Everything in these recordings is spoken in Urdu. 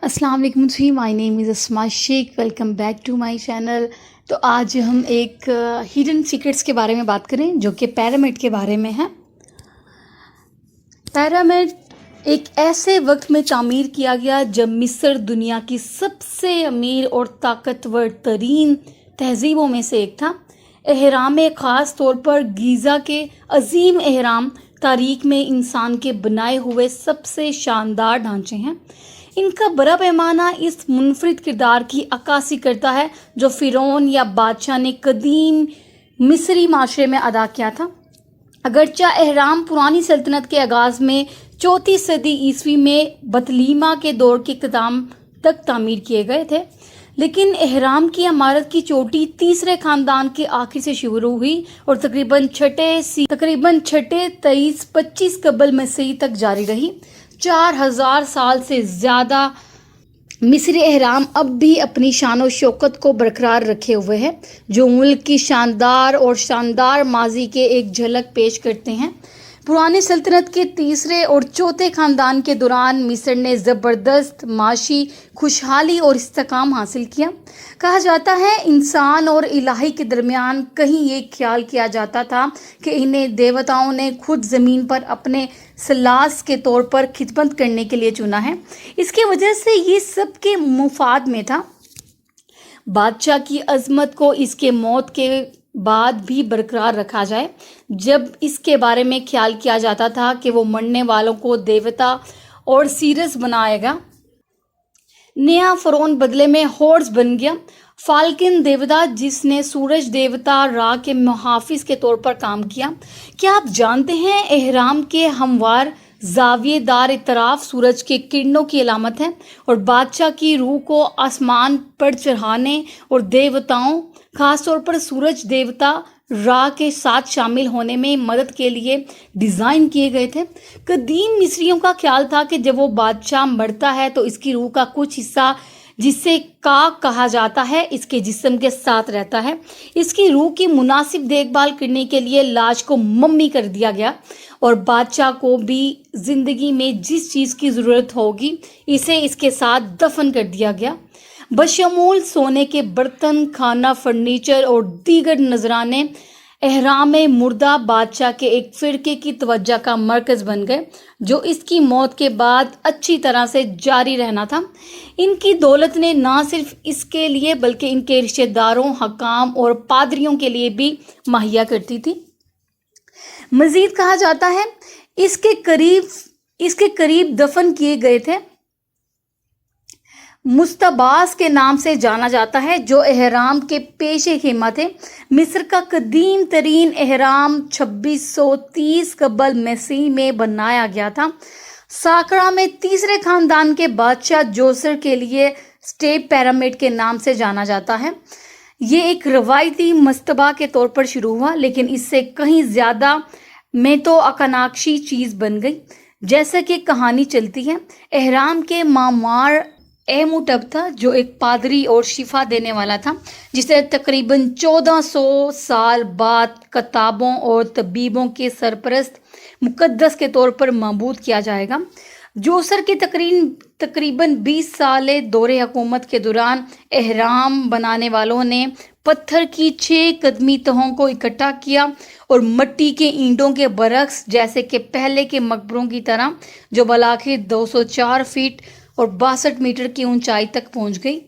السلام علیکم جی، مائی نیم is Asma Shaikh, welcome back to my channel. تو آج ہم ایک ہڈن سیکرٹس کے بارے میں بات کریں جو کہ پیرامڈ کے بارے میں ہے۔ پیرامڈ ایک ایسے وقت میں تعمیر کیا گیا جب مصر دنیا کی سب سے امیر اور طاقتور ترین تہذیبوں میں سے ایک تھا۔ اہرام خاص طور پر گیزا کے عظیم اہرام تاریخ میں انسان کے بنائے ہوئے سب سے شاندار ڈھانچے ہیں۔ ان کا بڑا پیمانہ اس منفرد کردار کی عکاسی کرتا ہے جو فرعون یا بادشاہ نے قدیم مصری معاشرے میں ادا کیا تھا۔ اگرچہ اہرام پرانی سلطنت کے آغاز میں 34 صدی عیسوی میں بطلیمہ کے دور کے اختتام تک تعمیر کیے گئے تھے، لیکن اہرام کی عمارت کی چوٹی تیسرے خاندان کے آخر سے شروع ہوئی اور تقریباً چھٹے 23-25 قبل مسیح تک جاری رہی۔ 4000 سال سے زیادہ مصری اہرام اب بھی اپنی شان و شوکت کو برقرار رکھے ہوئے ہیں، جو ملک کی شاندار ماضی کے ایک جھلک پیش کرتے ہیں۔ پرانی سلطنت کے تیسرے اور چوتھے خاندان کے دوران مصر نے زبردست معاشی خوشحالی اور استحکام حاصل کیا۔ کہا جاتا ہے انسان اور الہی کے درمیان کہیں یہ خیال کیا جاتا تھا کہ انہیں دیوتاؤں نے خود زمین پر اپنے ثلاث کے طور پر خدمت کرنے کے لیے چنا ہے۔ اس کی وجہ سے یہ سب کے مفاد میں تھا۔ بادشاہ کی عظمت کو اس کے موت کے بعد بھی برقرار رکھا جائے، جب اس کے بارے میں خیال کیا جاتا تھا کہ وہ مرنے والوں کو دیوتا اور سیرس بنائے گا۔ نیا فرعون بدلے میں ہورس بن گیا، فالکن دیوتا جس نے سورج دیوتا را کے محافظ کے طور پر کام کیا۔ کیا آپ جانتے ہیں اہرام کے ہموار زاویہ دار اطراف سورج کے کرنوں کی علامت ہے اور بادشاہ کی روح کو آسمان پر چڑھانے اور دیوتاؤں خاص طور پر سورج دیوتا را کے ساتھ شامل ہونے میں مدد کے لیے ڈیزائن کیے گئے تھے۔ قدیم مصریوں کا خیال تھا کہ جب وہ بادشاہ مرتا ہے تو اس کی روح کا کچھ حصہ جسے کاک کہا جاتا ہے اس کے جسم کے ساتھ رہتا ہے۔ اس کی روح کی مناسب دیکھ بھال کرنے کے لیے لاش کو ممی کر دیا گیا اور بادشاہ کو بھی زندگی میں جس چیز کی ضرورت ہوگی اسے اس کے ساتھ دفن کر دیا گیا، بشمول سونے کے برتن، کھانا، فرنیچر اور دیگر نذرانے۔ اہرام مردہ بادشاہ کے ایک فرقے کی توجہ کا مرکز بن گئے جو اس کی موت کے بعد اچھی طرح سے جاری رہنا تھا۔ ان کی دولت نے نہ صرف اس کے لیے بلکہ ان کے رشتہ داروں، حکام اور پادریوں کے لیے بھی مہیا کرتی تھی۔ مزید کہا جاتا ہے اس کے قریب دفن کیے گئے تھے مستباس کے نام سے جانا جاتا ہے جو اہرام کے پیش خیمہ تھے۔ مصر کا قدیم ترین اہرام 2630 قبل مسیح میں بنایا گیا تھا۔ ساکرا میں تیسرے خاندان کے بادشاہ جوسر کے لیے اسٹیپ پیرامڈ کے نام سے جانا جاتا ہے۔ یہ ایک روایتی مصطبہ کے طور پر شروع ہوا لیکن اس سے کہیں زیادہ میتو اکاناکشی چیز بن گئی۔ جیسا کہ کہانی چلتی ہے اہرام کے معمار ایموٹب تھا جو ایک پادری اور شفا دینے والا تھا جسے تقریباً 1400 سال بعد کتابوں اور طبیبوں کے سرپرست مقدس کے طور پر معبود کیا جائے گا۔ جوسر کے تقریباً 20 سال دور حکومت کے دوران اہرام بنانے والوں نے پتھر کی 6 قدمی تہوں کو اکٹھا کیا اور مٹی کے اینٹوں کے برعکس جیسے کہ پہلے کے مقبروں کی طرح جو بالآخر 204 فٹ اور 62 میٹر کی اونچائی تک پہنچ گئی۔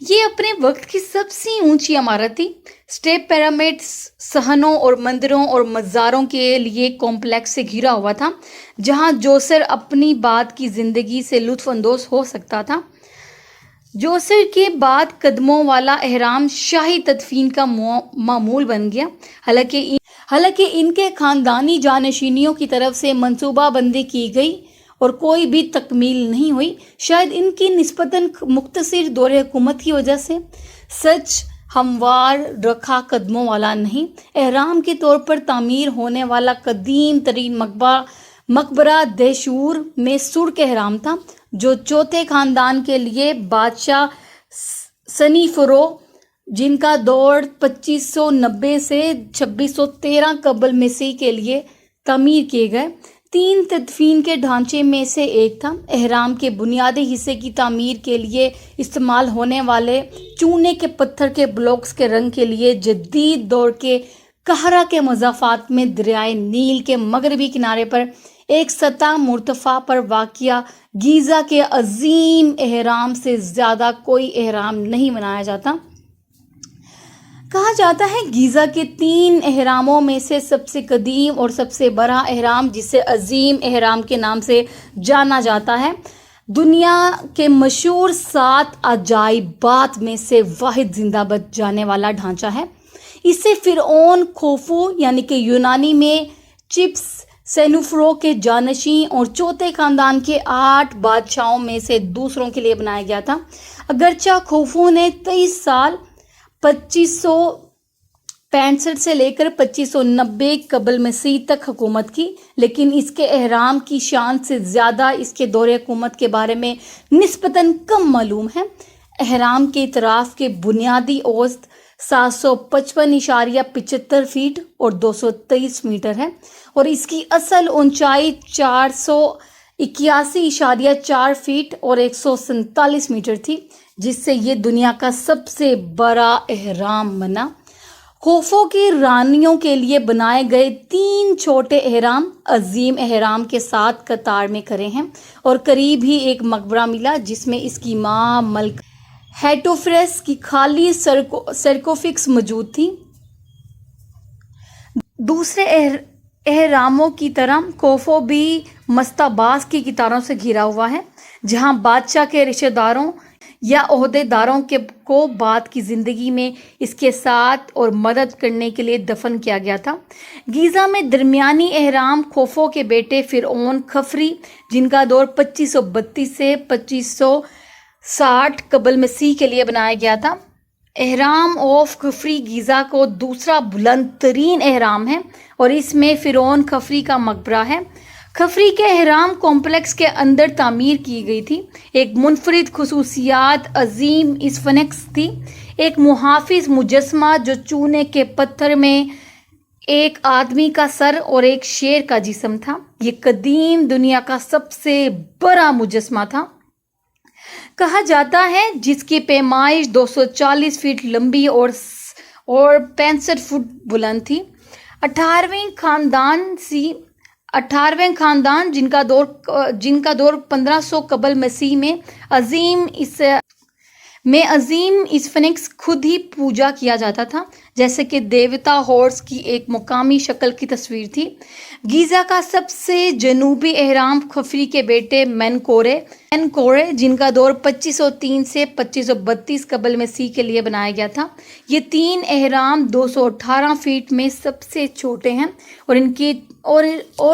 یہ اپنے وقت کی سب سے اونچی عمارت تھی۔ اسٹیپ پیرامڈ صحنوں اور مندروں اور مزاروں کے لیے کمپلیکس سے گھرا ہوا تھا جہاں جوسر اپنی بعد کی زندگی سے لطف اندوز ہو سکتا تھا۔ جوسر کے بعد قدموں والا اہرام شاہی تدفین کا معمول بن گیا، حالانکہ ان کے خاندانی جانشینوں کی طرف سے منصوبہ بندی کی گئی اور کوئی بھی تکمیل نہیں ہوئی، شاید ان کی نسبتاً مختصر دور حکومت کی وجہ سے۔ سچ ہموار رکھا قدموں والا نہیں، اہرام کے طور پر تعمیر ہونے والا قدیم ترین مقبرہ دہشور میں سرخ اہرام تھا جو چوتھے خاندان کے لیے بادشاہ سنیفرو جن کا دور 2590 سے 2613 قبل مسیح کے لیے تعمیر کیے گئے۔ 3 تدفین کے ڈھانچے میں سے ایک تھا۔ احرام کے بنیادی حصے کی تعمیر کے لیے استعمال ہونے والے چونے کے پتھر کے بلاکس کے رنگ کے لیے جدید دور کے قاہرہ کے مضافات میں دریائے نیل کے مغربی کنارے پر ایک سطح مرتفع پر واقع گیزا کے عظیم اہرام سے زیادہ کوئی اہرام نہیں بنایا جاتا۔ کہا جاتا ہے گیزا کے 3 اہراموں میں سے سب سے قدیم اور سب سے بڑا اہرام، جسے عظیم اہرام کے نام سے جانا جاتا ہے، دنیا کے مشہور 7 عجائبات میں سے واحد زندہ بچ جانے والا ڈھانچہ ہے۔ اسے فرعون خوفو یعنی کہ یونانی میں چپس سینوفرو کے جانشین اور چوتھے خاندان کے 8 بادشاہوں میں سے دوسروں کے لیے بنایا گیا تھا۔ اگرچہ خوفو نے 23 سال 2565 سے لے کر 2590 قبل مسیح تک حکومت کی، لیکن اس کے اہرام کی شان سے زیادہ اس کے دور حکومت کے بارے میں نسبتاً کم معلوم ہے۔ اہرام کے اطراف کے بنیادی اوسط 755.75 فیٹ اور 223 میٹر ہے، اور اس کی اصل اونچائی 481.4 فیٹ اور 147 میٹر تھی، جس سے یہ دنیا کا سب سے بڑا اہرام بنا۔ خوفو کی رانیوں کے لیے بنائے گئے 3 چھوٹے اہرام عظیم اہرام کے ساتھ قطار میں کھڑے ہیں، اور قریب ہی ایک مقبرہ ملا جس میں اس کی ماں ملکہ ہیٹوفریس کی خالی سرکوفکس موجود تھی۔ دوسرے اہراموں کی طرح خوفو بھی مستباز کی قطاروں سے گھرا ہوا ہے، جہاں بادشاہ کے رشتہ داروں یا عہدے داروں کو بعد کی زندگی میں اس کے ساتھ اور مدد کرنے کے لیے دفن کیا گیا تھا۔ گیزا میں درمیانی اہرام خوفو کے بیٹے فرعون خفری، جن کا دور 2532 سے 2560 قبل مسیح کے لیے بنایا گیا تھا۔ اہرام آف خفری گیزا کو دوسرا بلند ترین اہرام ہے، اور اس میں فرعون خفری کا مقبرہ ہے۔ خفری کے اہرام کمپلیکس کے اندر تعمیر کی گئی تھی۔ ایک منفرد خصوصیات عظیم اسفنکس تھی، ایک محافظ مجسمہ جو چونے کے پتھر میں ایک آدمی کا سر اور ایک شیر کا جسم تھا۔ یہ قدیم دنیا کا سب سے بڑا مجسمہ تھا، کہا جاتا ہے، جس کی پیمائش 240 فٹ لمبی اور 65 فٹ بلند تھی۔ 18ویں خاندان جن کا دور 1500 قبل مسیح میں عظیم اسفنکس خود ہی پوجا کیا جاتا تھا، جیسے کہ دیوتا ہارس کی ایک مقامی شکل کی تصویر تھی۔ گیزا کا سب سے جنوبی اہرام خفری کے بیٹے مینکورے، جن کا دور 2503 سے 2532 قبل مسیح کے لیے بنایا گیا تھا۔ یہ 3 اہرام 218 فیٹ میں سب سے چھوٹے ہیں، اور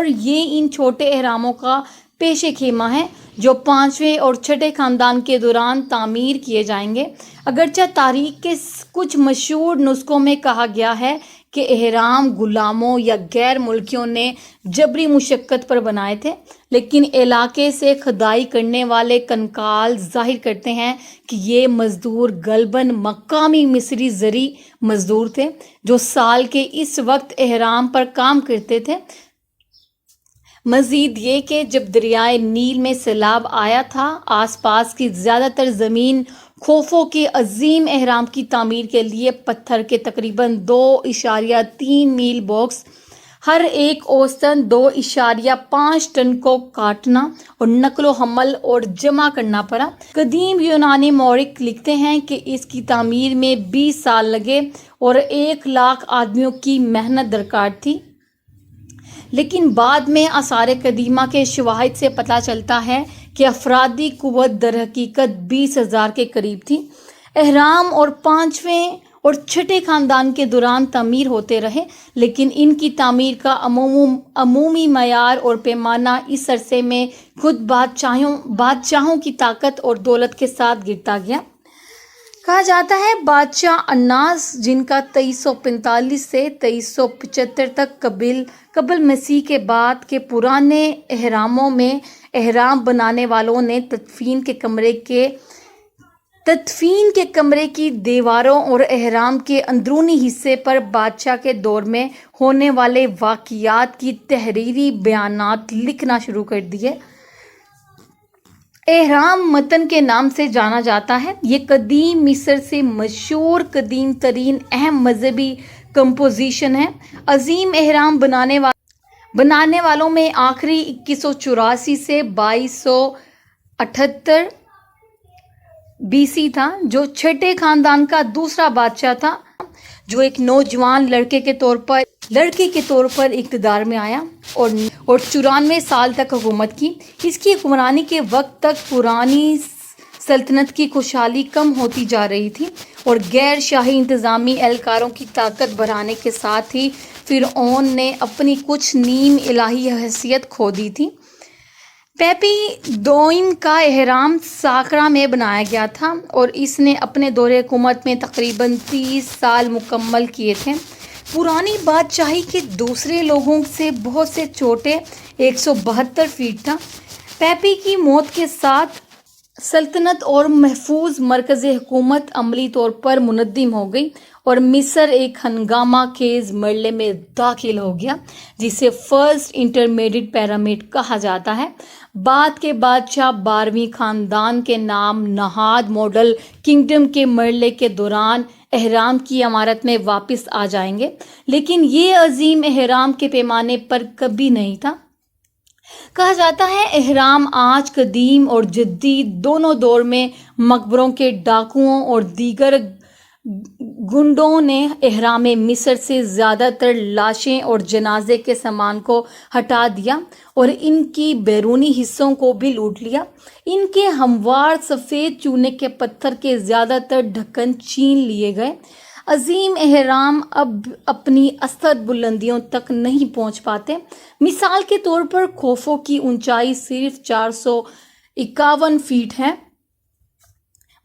یہ ان چھوٹے اہراموں کا پیش خیمہ ہے جو 5ویں اور 6ٹھے خاندان کے دوران تعمیر کیے جائیں گے۔ اگرچہ تاریخ کے کچھ مشہور نسخوں میں کہا گیا ہے کہ اہرام غلاموں یا غیر ملکیوں نے جبری مشقت پر بنائے تھے، لیکن علاقے سے کھدائی کرنے والے کنکال ظاہر کرتے ہیں کہ یہ مزدور غالباً مقامی مصری زرعی مزدور تھے جو سال کے اس وقت اہرام پر کام کرتے تھے۔ مزید یہ کہ جب دریائے نیل میں سیلاب آیا تھا، آس پاس کی زیادہ تر زمین خوفو کے عظیم اہرام کی تعمیر کے لیے پتھر کے تقریباً 2.3 میل باکس، ہر ایک اوسطاً 2.5 ٹن کو کاٹنا اور نقل و حمل اور جمع کرنا پڑا۔ قدیم یونانی مورخ لکھتے ہیں کہ اس کی تعمیر میں 20 سال لگے اور 100,000 آدمیوں کی محنت درکار تھی، لیکن بعد میں آثار قدیمہ کے شواہد سے پتہ چلتا ہے کہ افرادی قوت در حقیقت 20,000 کے قریب تھی۔ اہرام اور 5ویں اور 6ٹھے خاندان کے دوران تعمیر ہوتے رہے، لیکن ان کی تعمیر کا عمومی معیار اور پیمانہ اس عرصے میں خود بادشاہوں کی طاقت اور دولت کے ساتھ گرتا گیا۔ کہا جاتا ہے بادشاہ اناس، جن کا 2345 سے 2375 تک قبل مسیح کے بعد کے پرانے اہراموں میں اہرام بنانے والوں نے تدفین کے کمرے کے تدفین کے کمرے کی دیواروں اور احرام کے اندرونی حصے پر بادشاہ کے دور میں ہونے والے واقعات کی تحریری بیانات لکھنا شروع کر دیے۔ احرام متن کے نام سے جانا جاتا ہے۔ یہ قدیم مصر سے مشہور قدیم ترین اہم مذہبی کمپوزیشن ہے۔ عظیم احرام بنانے والوں میں آخری 2184 سے 2278 BC تھا، جو چھٹے خاندان کا دوسرا بادشاہ تھا، جو ایک نوجوان لڑکے کے طور پر اقتدار میں آیا اور 94 سال تک حکومت کی۔ اس کی حکمرانی کے وقت تک پرانی سلطنت کی خوشحالی کم ہوتی جا رہی تھی اور غیر شاہی انتظامی اہلکاروں کی طاقت بڑھانے کے ساتھ ہی فرعون نے اپنی کچھ نیم الہی حیثیت کھو دی تھی۔ پیپی دوئم کا احرام ساقرہ میں بنایا گیا تھا اور اس نے اپنے دور حکومت میں تقریباً 30 سال مکمل کیے تھے۔ پرانی بادشاہی کے دوسرے لوگوں سے بہت سے چھوٹے 172 فیٹ تھا۔ پیپی کی موت کے ساتھ سلطنت اور محفوظ مرکز حکومت عملی طور پر منہدم ہو گئی اور مصر ایک ہنگامہ خیز مرحلے میں داخل ہو گیا، جسے فرسٹ انٹرمیڈیٹ پیرامڈ کہا جاتا ہے۔ بعد کے بادشاہ 12ویں خاندان کے نام نہاد ماڈل کنگڈم کے مرحلے کے دوران احرام کی عمارت میں واپس آ جائیں گے، لیکن یہ عظیم احرام کے پیمانے پر کبھی نہیں تھا۔ کہا جاتا ہے احرام آج قدیم اور جدید دونوں دور میں مقبروں کے ڈاکوؤں اور دیگر گنڈوں نے احرام مصر سے زیادہ تر لاشیں اور جنازے کے سامان کو ہٹا دیا اور ان کی بیرونی حصوں کو بھی لوٹ لیا۔ ان کے ہموار سفید چونے کے پتھر کے زیادہ تر ڈھکن چھین لیے گئے۔ عظیم احرام اب اپنی اسد بلندیوں تک نہیں پہنچ پاتے۔ مثال کے طور پر خوفو کی اونچائی صرف 451 فیٹ ہے۔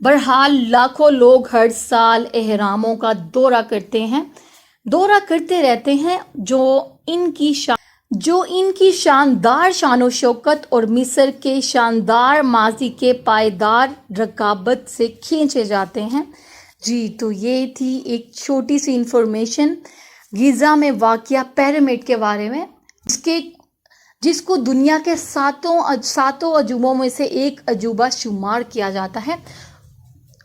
بہرحال لاکھوں لوگ ہر سال احراموں کا دورہ کرتے رہتے ہیں، جو ان کی شاندار شان و شوکت اور مصر کے شاندار ماضی کے پائیدار رقابت سے کھینچے جاتے ہیں۔ جی تو یہ تھی ایک چھوٹی سی انفارمیشن گیزا میں واقع پیرامڈ کے بارے میں، جس کو دنیا کے ساتوں عجوبوں میں سے ایک عجوبہ شمار کیا جاتا ہے۔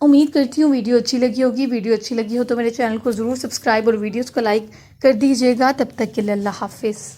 امید کرتی ہوں ویڈیو اچھی لگی ہوگی۔ ویڈیو اچھی لگی ہو تو میرے چینل کو ضرور سبسکرائب اور ویڈیوز کو لائک کر دیجیے گا۔ تب تک کے لیے اللہ حافظ۔